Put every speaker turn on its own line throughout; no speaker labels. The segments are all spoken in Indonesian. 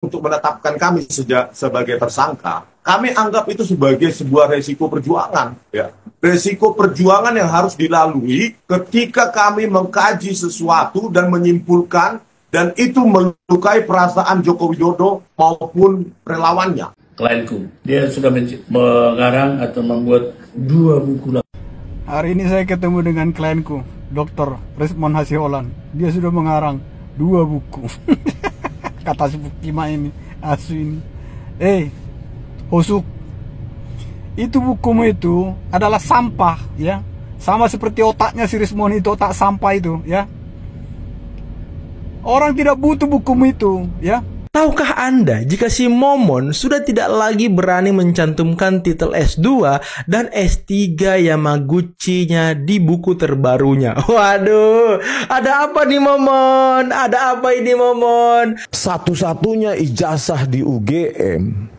untuk menetapkan kami sebagai tersangka, kami anggap itu sebagai sebuah resiko perjuangan. Ya. Resiko perjuangan yang harus dilalui ketika kami mengkaji sesuatu dan menyimpulkan dan itu melukai perasaan Joko Widodo maupun relawannya.
Klienku, dia sudah mengarang atau membuat 2 buku.
Hari ini saya ketemu dengan klienku, Dr. Resmond Hasiolan. Dia sudah mengarang 2 buku. Kata si Bukima ini, asu ini. Hosuk, itu bukumu itu adalah sampah, ya. Sama seperti otaknya si Resmond itu, otak sampah itu, ya. Orang tidak butuh bukumu itu, ya.
Tahukah Anda jika si Momon sudah tidak lagi berani mencantumkan titel S2 dan S3 Yamaguchi-nya di buku terbarunya? Waduh, ada apa nih Momon? Ada apa ini Momon?
Satu-satunya ijazah di UGM,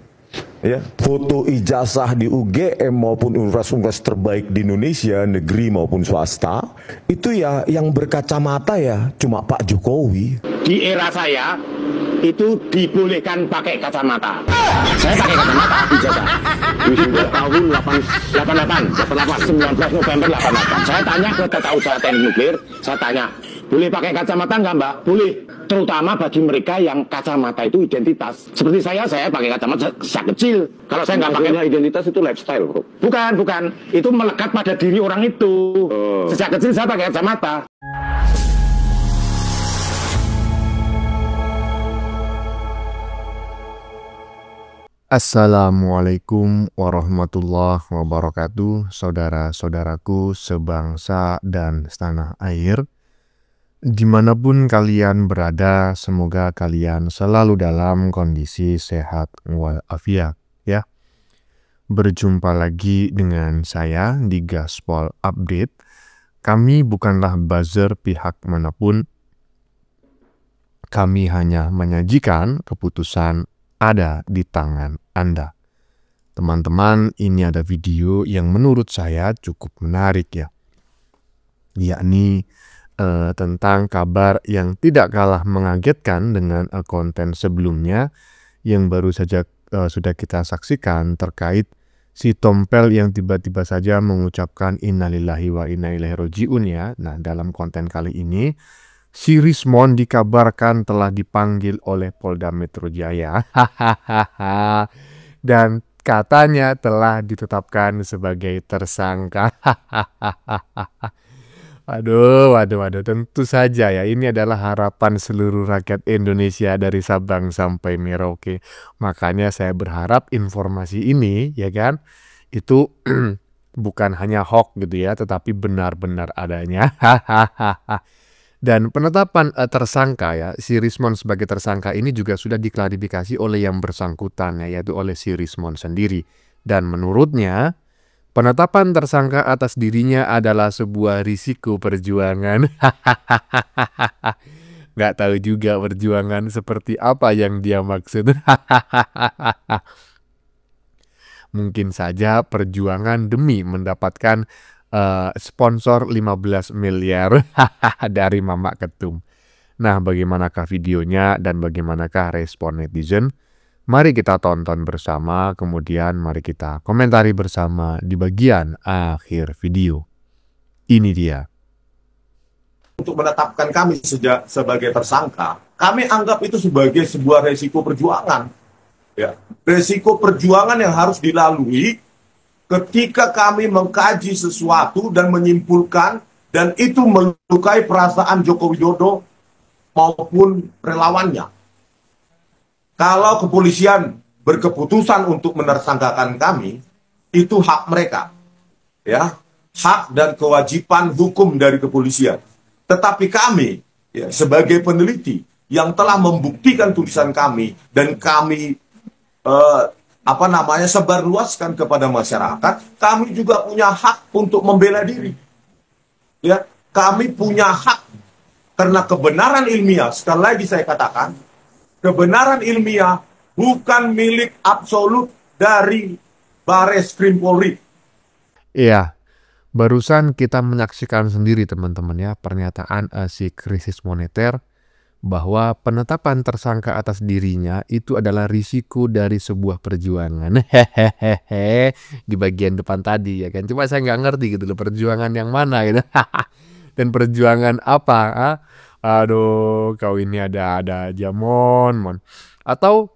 ya, foto ijazah di UGM maupun universitas terbaik di Indonesia, negeri maupun swasta, itu ya yang berkacamata ya cuma Pak Jokowi.
Di era saya itu dibolehkan pakai kacamata. Saya pakai kacamata ijazah. Wisuda tahun 19 November 88. Saya tanya ke Tata Usaha Teknik Nuklir, saya tanya, boleh pakai kacamata nggak Mbak? Boleh. Terutama bagi mereka yang kacamata itu identitas. Seperti saya pakai kacamata sejak kecil. Kalau saya nggak pakai identitas itu lifestyle, bro. Bukan. Itu melekat pada diri orang itu. Sejak kecil saya pakai kacamata.
Assalamualaikum warahmatullahi wabarakatuh, saudara-saudaraku sebangsa dan setanah air. Dimanapun kalian berada, semoga kalian selalu dalam kondisi sehat walafiat, ya. Berjumpa lagi dengan saya di Gaspol Update. Kami bukanlah buzzer pihak manapun. Kami hanya menyajikan keputusan ada di tangan Anda. Teman-teman, ini ada video yang menurut saya cukup menarik ya. Yakni tentang kabar yang tidak kalah mengagetkan dengan konten sebelumnya yang baru saja sudah kita saksikan terkait si Tompel yang tiba-tiba saja mengucapkan innalillahi wa inna ilaihi rajiun ya. Nah, dalam konten kali ini si Resmond dikabarkan telah dipanggil oleh Polda Metro Jaya dan katanya telah ditetapkan sebagai tersangka. Waduh, tentu saja ya, ini adalah harapan seluruh rakyat Indonesia dari Sabang sampai Merauke. Makanya saya berharap informasi ini, ya kan, itu bukan hanya hoax gitu ya, tetapi benar-benar adanya. Dan penetapan tersangka ya, si Resmond sebagai tersangka ini juga sudah diklarifikasi oleh yang bersangkutan ya, yaitu oleh si Resmond sendiri. Dan menurutnya, penetapan tersangka atas dirinya adalah sebuah risiko perjuangan. Nggak tahu juga perjuangan seperti apa yang dia maksud. Mungkin saja perjuangan demi mendapatkan sponsor 15 miliar dari Mama Ketum. Nah, bagaimanakah videonya dan bagaimanakah respon netizen? Mari kita tonton bersama, kemudian mari kita komentari bersama di bagian akhir video. Ini dia.
Untuk menetapkan kami sebagai tersangka, kami anggap itu sebagai sebuah resiko perjuangan. Ya. Resiko perjuangan yang harus dilalui ketika kami mengkaji sesuatu dan menyimpulkan dan itu melukai perasaan Joko Widodo maupun relawannya. Kalau kepolisian berkeputusan untuk menersangkakan kami, itu hak mereka. Ya, hak dan kewajiban hukum dari kepolisian. Tetapi kami ya, sebagai peneliti yang telah membuktikan tulisan kami dan kami sebarluaskan kepada masyarakat, kami juga punya hak untuk membela diri. Ya, kami punya hak karena kebenaran ilmiah, sekali lagi saya katakan, kebenaran ilmiah bukan milik absolut dari Bareskrim Polri.
Iya, barusan kita menyaksikan sendiri teman-teman ya, pernyataan si krisis moneter bahwa penetapan tersangka atas dirinya itu adalah risiko dari sebuah perjuangan. Hehehe, di bagian depan tadi ya kan. Cuma saya nggak ngerti gitu loh, perjuangan yang mana gitu. Dan perjuangan apa? Ah? Aduh, kau ini ada aja mon. Atau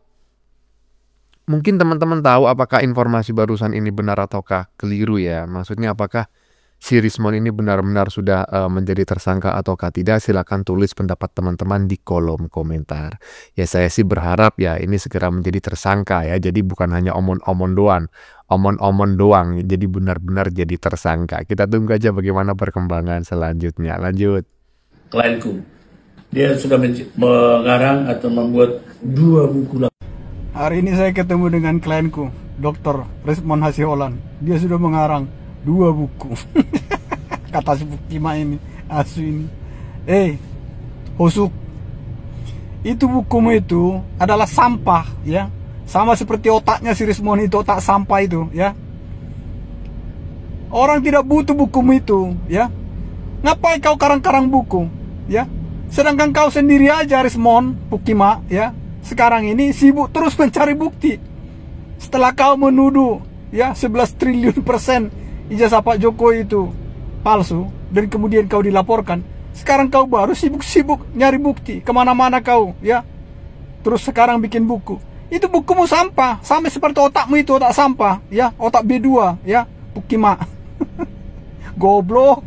mungkin teman-teman tahu apakah informasi barusan ini benar ataukah keliru ya? Maksudnya apakah si Rismon ini benar-benar sudah menjadi tersangka ataukah tidak? Silakan tulis pendapat teman-teman di kolom komentar. Ya saya sih berharap ya ini segera menjadi tersangka ya. Jadi bukan hanya omong-omong doang, jadi benar-benar jadi tersangka. Kita tunggu aja bagaimana perkembangan selanjutnya. Lanjut.
Klienku, dia sudah mengarang atau membuat 2 buku.
Hari ini saya ketemu dengan klienku, Dr. Rismon Hasiolan. Dia sudah mengarang 2 buku. Kata si Bukima ini, asu ini. Hosuk, itu bukumu itu adalah sampah ya. Sama seperti otaknya si Rismon itu, otak sampah itu ya. Orang tidak butuh bukumu itu ya. Ngapain kau karang-karang buku ya? Sedangkan kau sendiri aja Rismon Bukima ya, sekarang ini sibuk terus mencari bukti. Setelah kau menuduh ya 11 triliun persen ijazah Pak Jokowi itu palsu dan kemudian kau dilaporkan, sekarang kau baru sibuk-sibuk nyari bukti kemana-mana kau ya. Terus sekarang bikin buku. Itu bukumu sampah, sama seperti otakmu itu, otak sampah ya, otak B2 ya, Bukima. Goblok.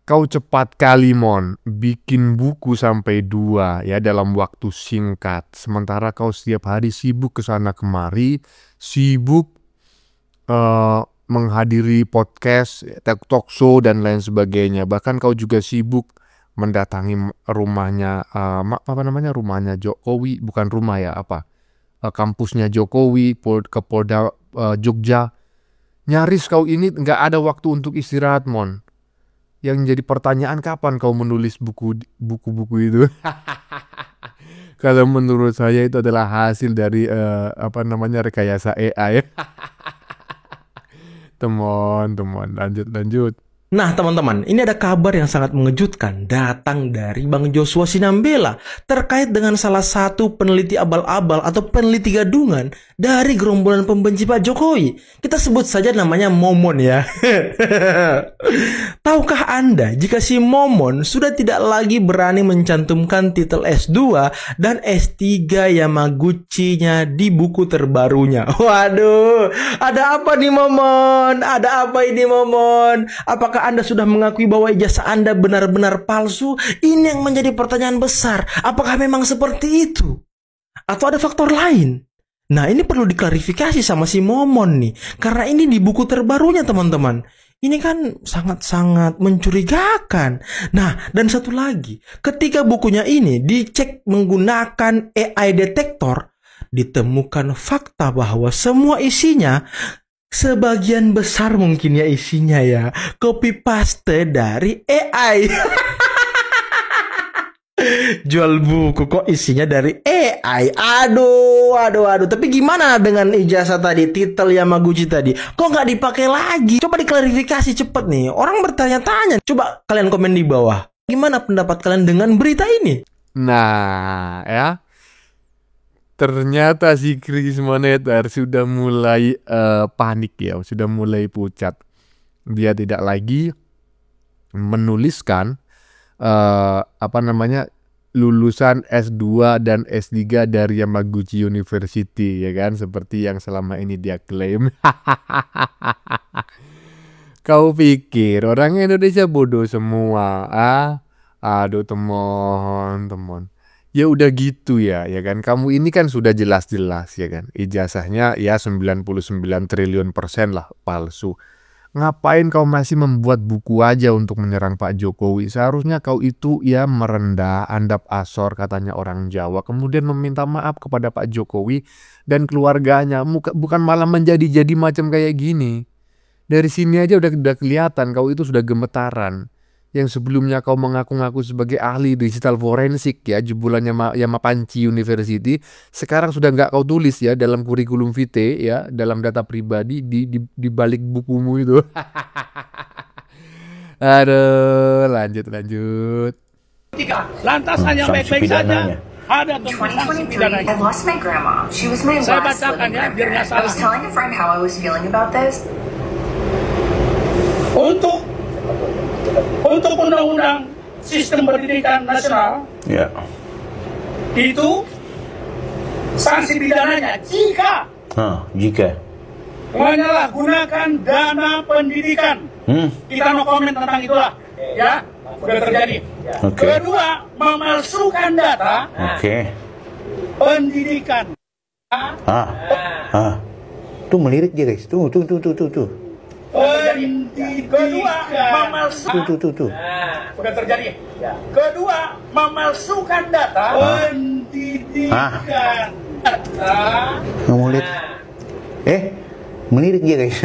Kau cepat kali mon, bikin buku sampai 2 ya dalam waktu singkat. Sementara kau setiap hari sibuk kesana kemari, sibuk menghadiri podcast, talk show dan lain sebagainya. Bahkan kau juga sibuk mendatangi rumahnya rumahnya Jokowi, bukan rumah ya kampusnya Jokowi ke Polda Jogja. Nyaris kau ini nggak ada waktu untuk istirahat mon. Yang jadi pertanyaan, kapan kau menulis buku-buku itu? Kalau menurut saya itu adalah hasil dari rekayasa AI. Teman, lanjut.
Nah teman-teman, ini ada kabar yang sangat mengejutkan datang dari Bang Joshua Sinambela terkait dengan salah satu peneliti abal-abal atau peneliti gadungan dari gerombolan pembenci Pak Jokowi. Kita sebut saja namanya Momon ya. Tahukah Anda jika si Momon sudah tidak lagi berani mencantumkan titel S2 dan S3 Yamaguchi-nya di buku terbarunya? Waduh, ada apa nih Momon? Ada apa ini Momon? Apakah Anda sudah mengakui bahwa ijazah Anda benar-benar palsu? Ini yang menjadi pertanyaan besar. Apakah memang seperti itu? Atau ada faktor lain? Nah, ini perlu diklarifikasi sama si Momon nih. Karena ini di buku terbarunya, teman-teman. Ini kan sangat-sangat mencurigakan. Nah, dan satu lagi. Ketika bukunya ini dicek menggunakan AI detektor, ditemukan fakta bahwa semua isinya, sebagian besar mungkin ya isinya ya, copy paste dari AI. Jual buku kok isinya dari AI. Aduh. Tapi gimana dengan ijazah tadi, titel Yamaguchi tadi? Kok nggak dipakai lagi? Coba diklarifikasi cepet nih. Orang bertanya-tanya. Coba kalian komen di bawah. Gimana pendapat kalian dengan berita ini?
Nah, ya. Ternyata si Chris Moneter sudah mulai panik ya, sudah mulai pucat. Dia tidak lagi menuliskan lulusan S2 dan S3 dari Yamaguchi University ya kan, seperti yang selama ini dia klaim. Kau pikir orang Indonesia bodoh semua? Aduh teman. Ya udah gitu ya kan. Kamu ini kan sudah jelas-jelas ya kan. Ijazahnya ya 99 triliun persen lah palsu. Ngapain kau masih membuat buku aja untuk menyerang Pak Jokowi? Seharusnya kau itu ya merendah, andap asor katanya orang Jawa. Kemudian meminta maaf kepada Pak Jokowi dan keluarganya. Bukan malah menjadi macam kayak gini. Dari sini aja udah kelihatan kau itu sudah gemetaran. Yang sebelumnya kau mengaku-ngaku sebagai ahli digital forensik ya, jebulannya Yamapanci University, sekarang sudah nggak kau tulis ya dalam kurikulum vitae ya, dalam data pribadi di balik bukumu itu. Aduh, lanjut.
Lantas hanya baik-baik saja. Ada tentang sanksi pidananya.
I lost my grandma. She was my
Saya
last
bacakan
living
ya, biar nggak
grandma. I was
salah.
telling a friend how I was feeling about this.
Untuk undang-undang sistem pendidikan nasional,
Ya.
itu sanksi pidananya jika
Jika.
menyalahgunakan dana pendidikan. Kita no comment tentang itulah, ya, sudah terjadi.
Oke.
Kedua, memalsukan data
Oke.
pendidikan.
Tuh melirik dia guys. Tuh.
Kedua, memalsukan.
Tuh.
Sudah terjadi. Kedua, memalsukan data pendidikan.
Ngemulit. Melirik dia guys.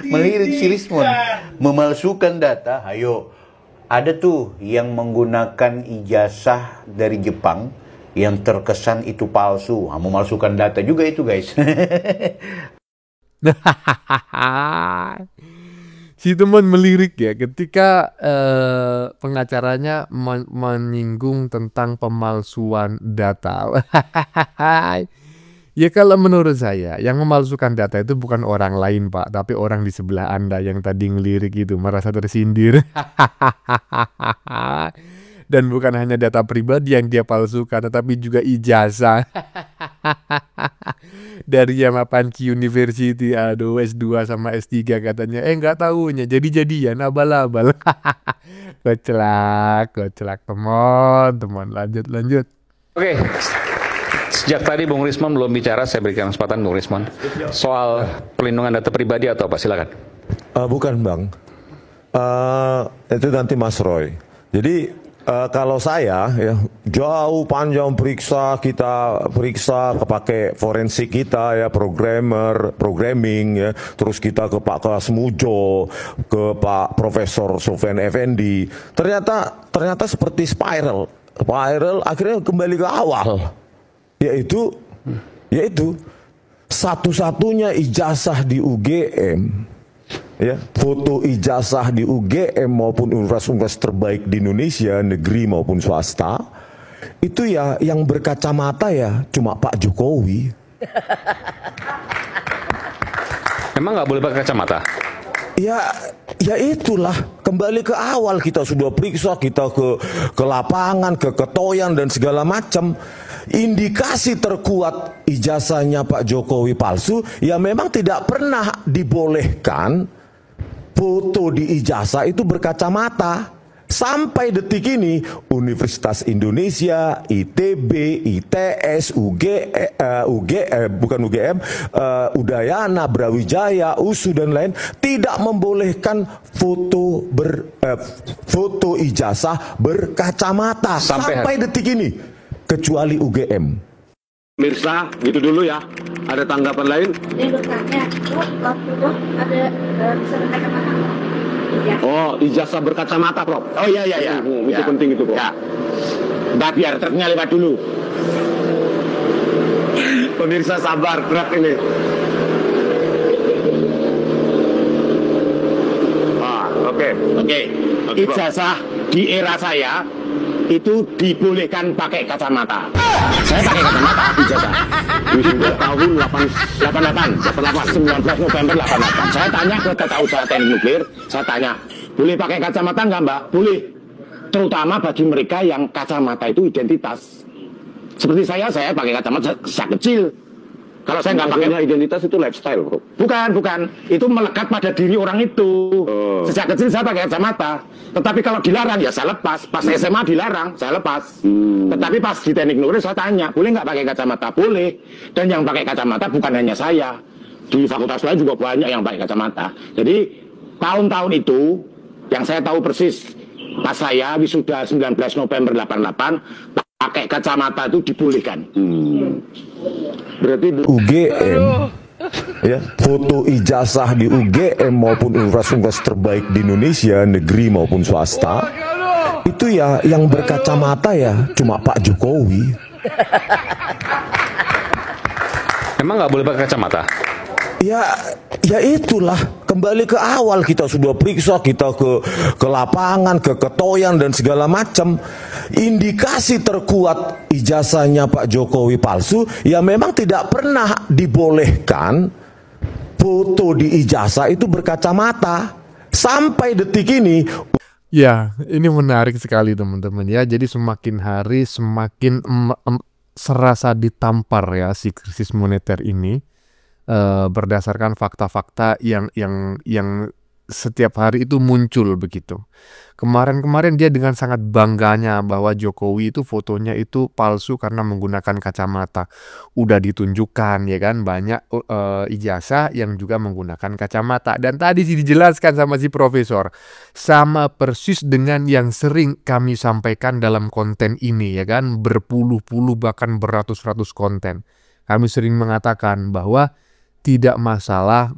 Melirik si Rismon. Memalsukan data. Ayo. Ada tuh yang menggunakan ijazah dari Jepang yang terkesan itu palsu. Memalsukan data juga itu guys.
Si teman melirik ya ketika pengacaranya menyinggung tentang pemalsuan data. Ya kalau menurut saya yang memalsukan data itu bukan orang lain Pak, tapi orang di sebelah Anda yang tadi ngelirik itu merasa tersindir. Dan bukan hanya data pribadi yang dia palsukan, tetapi juga ijazah. Dari Yamapanki University, aduh S2 sama S3 katanya. Nggak tahunya, jadi-jadian, abal-abal. Koclak, teman. Lanjut.
Oke. Sejak tadi Bung Rismon belum bicara, saya berikan kesempatan Bung Rismon. Soal perlindungan data pribadi atau apa, silakan.
Bukan Bang, itu nanti Mas Roy. Jadi kalau saya ya jauh panjang kita periksa pakai forensik kita ya, programming ya, terus kita ke Pak Kasmujo, ke Pak Profesor Sofyan Effendi. Ternyata seperti spiral akhirnya kembali ke awal. Yaitu satu-satunya ijazah di UGM, ya, foto ijazah di UGM maupun universitas terbaik di Indonesia, negeri maupun swasta, itu ya yang berkacamata ya cuma Pak Jokowi.
Emang nggak boleh pakai kacamata?
Ya itulah, kembali ke awal, kita sudah periksa, kita ke lapangan, ke Ketoyan dan segala macam. Indikasi terkuat ijazahnya Pak Jokowi palsu, ya memang tidak pernah dibolehkan foto di ijazah itu berkacamata. Sampai detik ini Universitas Indonesia, ITB, ITS, Udayana, Brawijaya, USU dan lain tidak membolehkan foto ijazah berkacamata sampai detik ini, kecuali UGM.
Mirsa, gitu dulu ya. Ada tanggapan lain?
Dia bertanya, waktu itu ada bisa berkacamata?
Oh, ijazah berkacamata, Prof. Oh iya. Itu penting itu, Prof. Ya. Biar truknya lewat dulu. Pemirsa sabar, truk ini. Oke. Ijazah di era saya itu dibolehkan pakai kacamata. Saya pakai kacamata ijazah. Sudah tahun 19 November 88. Saya tanya ke Tata Usaha Teknik Nuklir, saya tanya, boleh pakai kacamata nggak Mbak? Boleh. Terutama bagi mereka yang kacamata itu identitas. Seperti saya pakai kacamata sejak kecil. Kalau saya nggak pakai identitas itu lifestyle, Bro. Bukan. Itu melekat pada diri orang itu. Sejak kecil saya pakai kacamata. Tetapi kalau dilarang ya saya lepas. Pas SMA dilarang, saya lepas. Tetapi pas di Teknik Nuklir saya tanya, boleh nggak pakai kacamata? Boleh. Dan yang pakai kacamata bukan hanya saya. Di fakultas lain juga banyak yang pakai kacamata. Jadi tahun-tahun itu yang saya tahu persis, pas saya wisuda 19 November 88, pakai kacamata itu dibolehkan. Berarti
UGM, ya, foto ijazah di UGM maupun universitas terbaik di Indonesia, negeri maupun swasta, itu ya yang berkacamata ya cuma Pak Jokowi.
Emang nggak boleh pakai kacamata?
Ya itulah, Kembali ke awal, kita sudah periksa, kita ke lapangan, ke ketoyan dan segala macam. Indikasi terkuat ijazahnya Pak Jokowi palsu, ya memang tidak pernah dibolehkan foto di ijazah itu berkacamata. Sampai detik ini.
Ya, ini menarik sekali teman-teman ya. Jadi semakin hari semakin serasa ditampar ya si krisis moneter ini. Berdasarkan fakta-fakta yang setiap hari itu muncul begitu. Kemarin dia dengan sangat bangganya bahwa Jokowi itu fotonya itu palsu karena menggunakan kacamata. Udah ditunjukkan ya kan banyak ijazah yang juga menggunakan kacamata. Dan tadi dijelaskan sama si profesor, sama persis dengan yang sering kami sampaikan dalam konten ini ya kan, berpuluh-puluh bahkan beratus-ratus konten. Kami sering mengatakan bahwa tidak masalah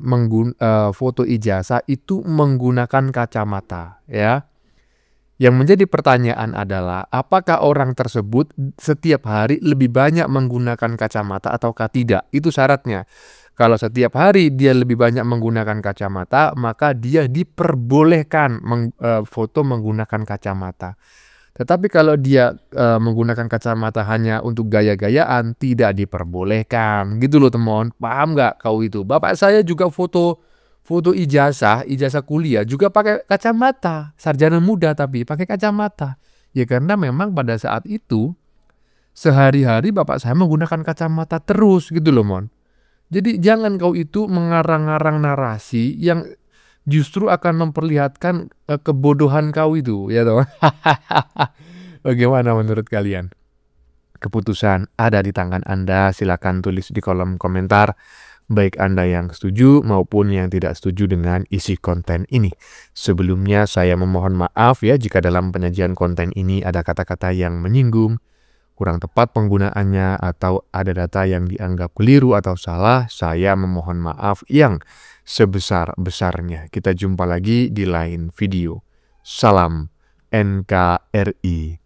foto ijazah itu menggunakan kacamata ya. Yang menjadi pertanyaan adalah apakah orang tersebut setiap hari lebih banyak menggunakan kacamata ataukah tidak? Itu syaratnya. Kalau setiap hari dia lebih banyak menggunakan kacamata, maka dia diperbolehkan foto menggunakan kacamata. Tetapi kalau dia menggunakan kacamata hanya untuk gaya-gayaan, tidak diperbolehkan. Gitu loh teman, paham nggak kau itu? Bapak saya juga foto ijazah kuliah juga pakai kacamata. Sarjana muda tapi pakai kacamata. Ya karena memang pada saat itu, sehari-hari bapak saya menggunakan kacamata terus gitu loh mon. Jadi jangan kau itu mengarang-arang narasi yang justru akan memperlihatkan kebodohan kau itu, ya toh. Bagaimana menurut kalian? Keputusan ada di tangan Anda, silakan tulis di kolom komentar, baik Anda yang setuju maupun yang tidak setuju dengan isi konten ini. Sebelumnya saya memohon maaf ya jika dalam penyajian konten ini ada kata-kata yang menyinggung, kurang tepat penggunaannya, atau ada data yang dianggap keliru atau salah. Saya memohon maaf yang sebesar-besarnya. Kita jumpa lagi di lain video. Salam NKRI.